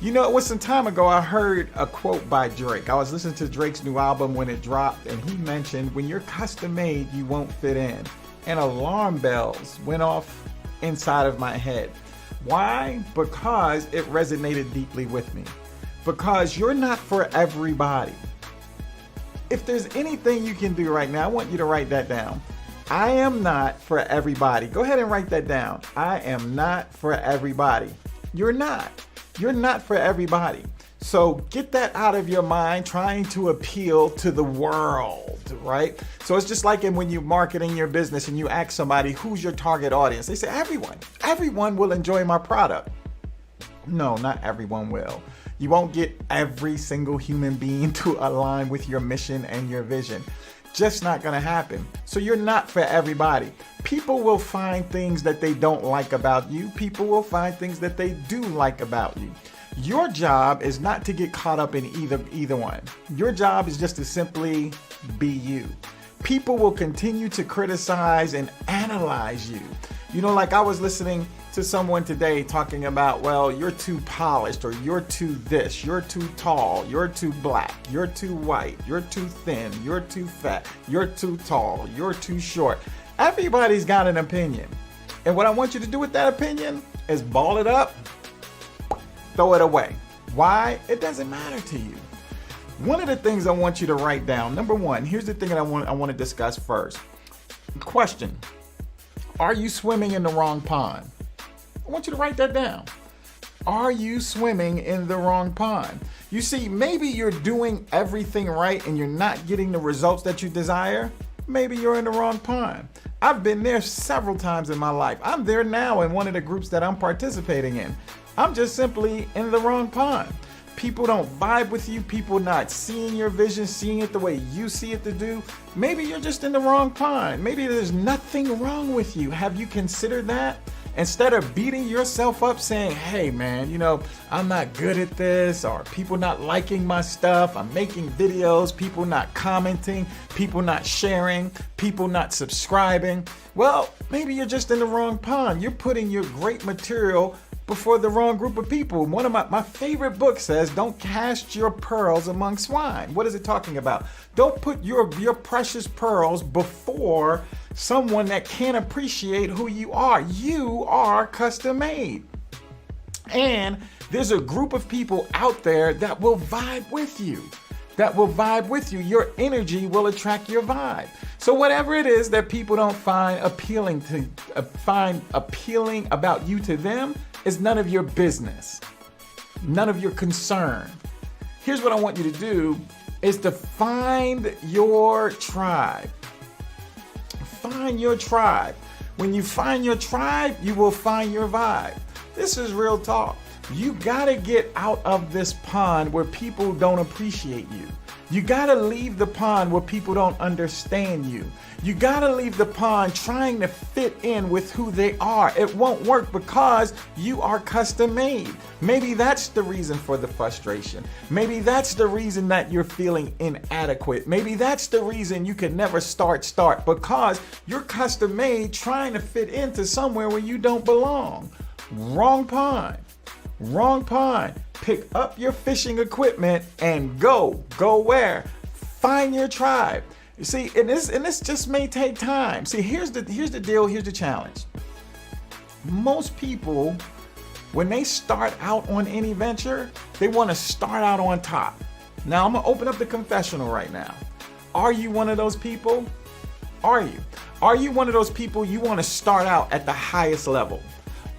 You know, it was some time ago I heard a quote by Drake. I was listening to Drake's new album when it dropped, and he mentioned, when you're custom made, you won't fit in. And alarm bells went off inside of my head. Why? Because it resonated deeply with me. Because you're not for everybody. If there's anything you can do right now, I want you to write that down. I am not for everybody. Go ahead and write that down. I am not for everybody. You're not. You're not for everybody. So get that out of your mind, trying to appeal to the world, right? So it's just like when you marketing your business and you ask somebody, who's your target audience? They say, everyone. Everyone will enjoy my product. No, not everyone will. You won't get every single human being to align with your mission and your vision. Just not gonna happen. So you're not for everybody. People will find things that they don't like about you. People will find things that they do like about you. Your job is not to get caught up in either one. Your job is just to simply be you. People will continue to criticize and analyze you. You know, like I was listening to someone today talking about, well, you're too polished, or you're too this, you're too tall, you're too black, you're too white, you're too thin, you're too fat, you're too tall, you're too short. Everybody's got an opinion. And what I want you to do with that opinion is ball it up, throw it away. Why? It doesn't matter to you. One of the things I want you to write down, number one, here's the thing that I want to discuss first. Question: are you swimming in the wrong pond? I want you to write that down. Are you swimming in the wrong pond? You see, maybe you're doing everything right and you're not getting the results that you desire. Maybe you're in the wrong pond. I've been there several times in my life. I'm there now in one of the groups that I'm participating in. I'm just simply in the wrong pond. People don't vibe with you. People not seeing your vision, seeing it the way you see it to do. Maybe you're just in the wrong pond. Maybe there's nothing wrong with you. Have you considered that? Instead of beating yourself up saying, hey man, you know, I'm not good at this, or people not liking my stuff, I'm making videos, people not commenting, people not sharing, people not subscribing. Well, maybe you're just in the wrong pond. You're putting your great material before the wrong group of people. One of my favorite books says, don't cast your pearls among swine. What is it talking about? Don't put your precious pearls before someone that can't appreciate who you are. You are custom made. And there's a group of people out there that will vibe with you. Your energy will attract your vibe. So whatever it is that people don't find appealing about you to them is none of your business, none of your concern. Here's what I want you to do is to find your tribe. Find your tribe. When you find your tribe, you will find your vibe. This is real talk. You gotta get out of this pond where people don't appreciate you. You gotta leave the pond where people don't understand you. You gotta leave the pond trying to fit in with who they are. It won't work because you are custom made. Maybe that's the reason for the frustration. Maybe that's the reason that you're feeling inadequate. Maybe that's the reason you can never start because you're custom made trying to fit into somewhere where you don't belong. Wrong pond. Wrong pond. Pick up your fishing equipment and go. Go where? Find your tribe. You see, and this just may take time. See, here's the deal, here's the challenge. Most people, when they start out on any venture, they want to start out on top. Now, I'm gonna open up the confessional right now. Are you one of those people? Are you? Are you one of those people you want to start out at the highest level?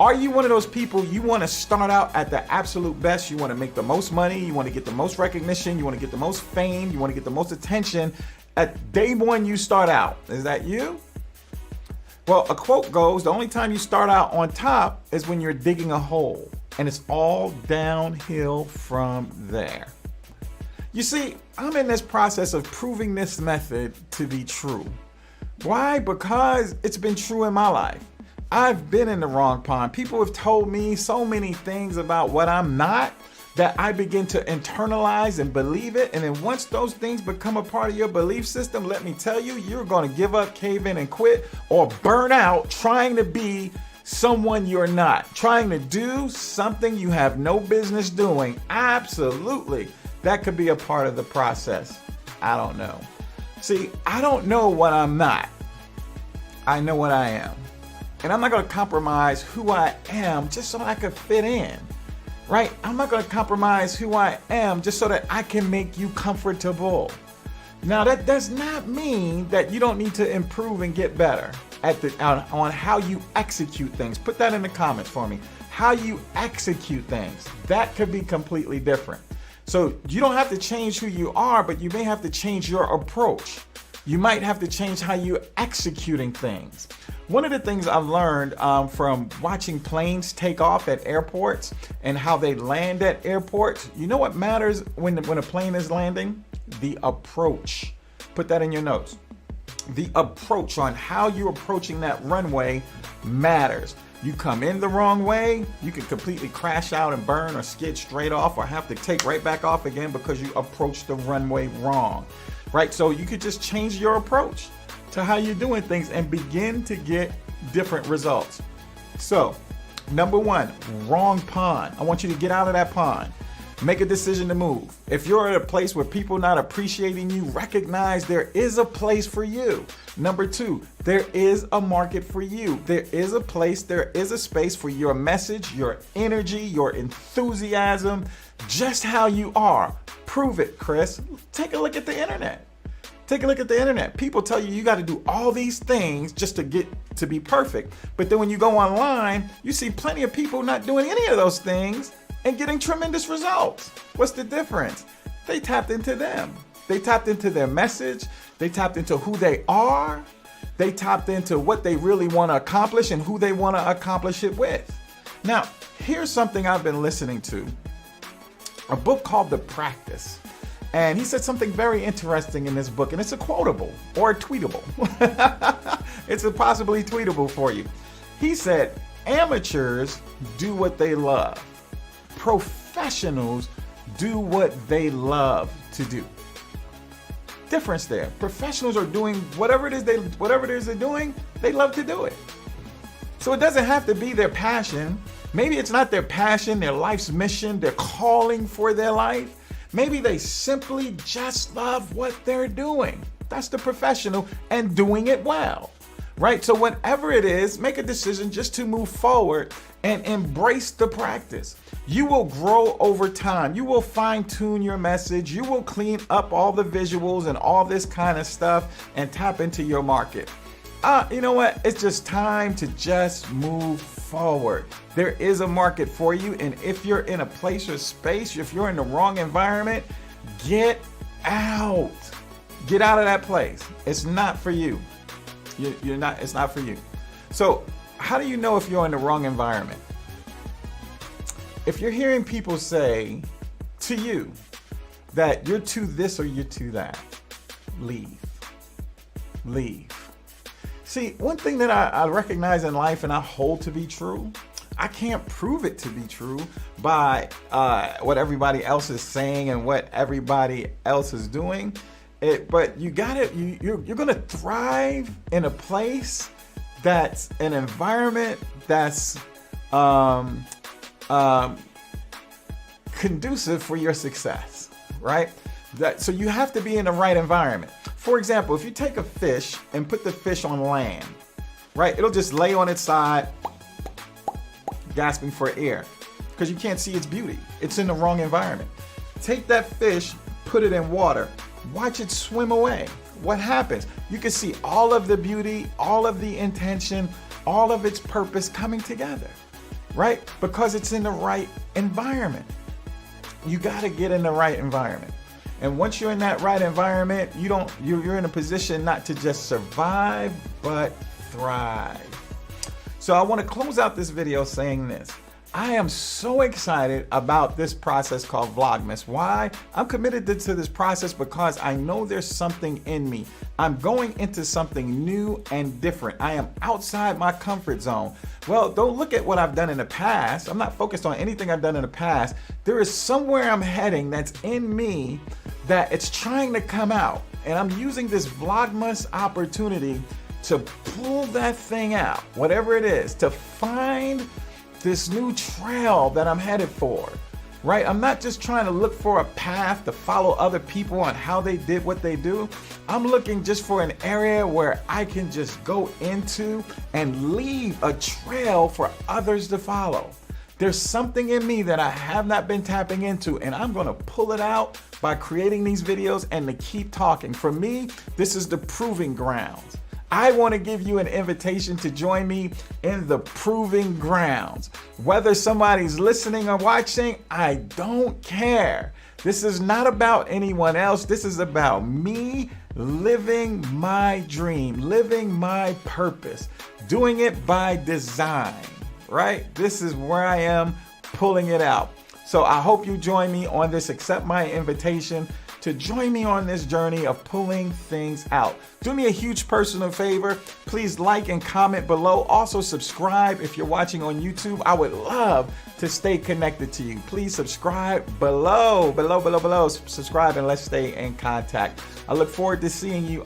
Are you one of those people you want to start out at the absolute best? You want to make the most money, you want to get the most recognition, you want to get the most fame, you want to get the most attention at day one you start out. Is that you? Well, a quote goes, the only time you start out on top is when you're digging a hole, and it's all downhill from there. You see, I'm in this process of proving this method to be true. Why? Because it's been true in my life. I've been in the wrong pond. People have told me so many things about what I'm not that I begin to internalize and believe it. And then once those things become a part of your belief system, let me tell you, you're going to give up, cave in, and quit, or burn out trying to be someone you're not, trying to do something you have no business doing. Absolutely. That could be a part of the process. I don't know. See, I don't know what I'm not. I know what I am. And I'm not going to compromise who I am just so that I can fit in, right? I'm not going to compromise who I am just so that I can make you comfortable. Now, that does not mean that you don't need to improve and get better on how you execute things. Put that in the comments for me. How you execute things, that could be completely different. So you don't have to change who you are, but you may have to change your approach. You might have to change how you're executing things. One of the things I've learned from watching planes take off at airports and how they land at airports, you know what matters when a plane is landing? The approach. Put that in your notes. The approach on how you're approaching that runway matters. You come in the wrong way, you can completely crash out and burn or skid straight off or have to take right back off again because you approached the runway wrong, right? So you could just change your approach to how you're doing things and begin to get different results. So, number one, wrong pond. I want you to get out of that pond. Make a decision to move. If you're at a place where people not appreciating you, recognize there is a place for you. Number two, there is a market for you. There is a place, there is a space for your message, your energy, your enthusiasm, just how you are. Prove it, Chris. Take a look at the internet. Take a look at the internet. People tell you you got to do all these things just to get to be perfect. But then when you go online, you see plenty of people not doing any of those things and getting tremendous results. What's the difference? They tapped into them. They tapped into their message. They tapped into who they are. They tapped into what they really want to accomplish and who they want to accomplish it with. Now, here's something I've been listening to. A book called The Practice. And he said something very interesting in this book, and it's a quotable or a tweetable. It's a possibly tweetable for you. He said, amateurs do what they love. Professionals do what they love to do. Difference there. Professionals are doing whatever it is they're doing, they love to do it. So it doesn't have to be their passion. Maybe it's not their passion, their life's mission, their calling for their life. Maybe they simply just love what they're doing. That's the professional and doing it well, right? So whatever it is, make a decision just to move forward and embrace the practice. You will grow over time. You will fine tune your message. You will clean up all the visuals and all this kind of stuff and tap into your market. You know what? It's just time to just move forward. There is a market for you. And if you're in a place or space, if you're in the wrong environment, get out. Get out of that place. It's not for you. It's not for you. So how do you know if you're in the wrong environment? If you're hearing people say to you that you're too this or you're too that, leave. Leave. See, one thing that I recognize in life and I hold to be true, I can't prove it to be true by what everybody else is saying and what everybody else is doing. But you're gonna thrive in a place that's an environment that's conducive for your success, right? So you have to be in the right environment. For example, if you take a fish and put the fish on land, right? It'll just lay on its side, gasping for air, because you can't see its beauty. It's in the wrong environment. Take that fish, put it in water, watch it swim away. What happens? You can see all of the beauty, all of the intention, all of its purpose coming together, right? Because it's in the right environment. You got to get in the right environment. And once you're in that right environment, you're in a position not to just survive, but thrive. So I want to close out this video saying this. I am so excited about this process called VLOGMAS. Why? I'm committed to this process because I know there's something in me. I'm going into something new and different. I am outside my comfort zone. Well, don't look at what I've done in the past. I'm not focused on anything I've done in the past. There is somewhere I'm heading that's in me that it's trying to come out. And I'm using this VLOGMAS opportunity to pull that thing out, whatever it is, to find this new trail that I'm headed for, right? I'm not just trying to look for a path to follow other people on how they did what they do. I'm looking just for an area where I can just go into and leave a trail for others to follow. There's something in me that I have not been tapping into, and I'm gonna pull it out by creating these videos and to keep talking. For me, this is the proving grounds. I want to give you an invitation to join me in the proving grounds. Whether somebody's listening or watching, I don't care. This is not about anyone else. This is about me living my dream, living my purpose, doing it by design, right? This is where I am pulling it out. So I hope you join me on this, accept my invitation to join me on this journey of pulling things out. Do me a huge personal favor. Please like and comment below. Also subscribe if you're watching on YouTube. I would love to stay connected to you. Please subscribe below. Subscribe and let's stay in contact. I look forward to seeing you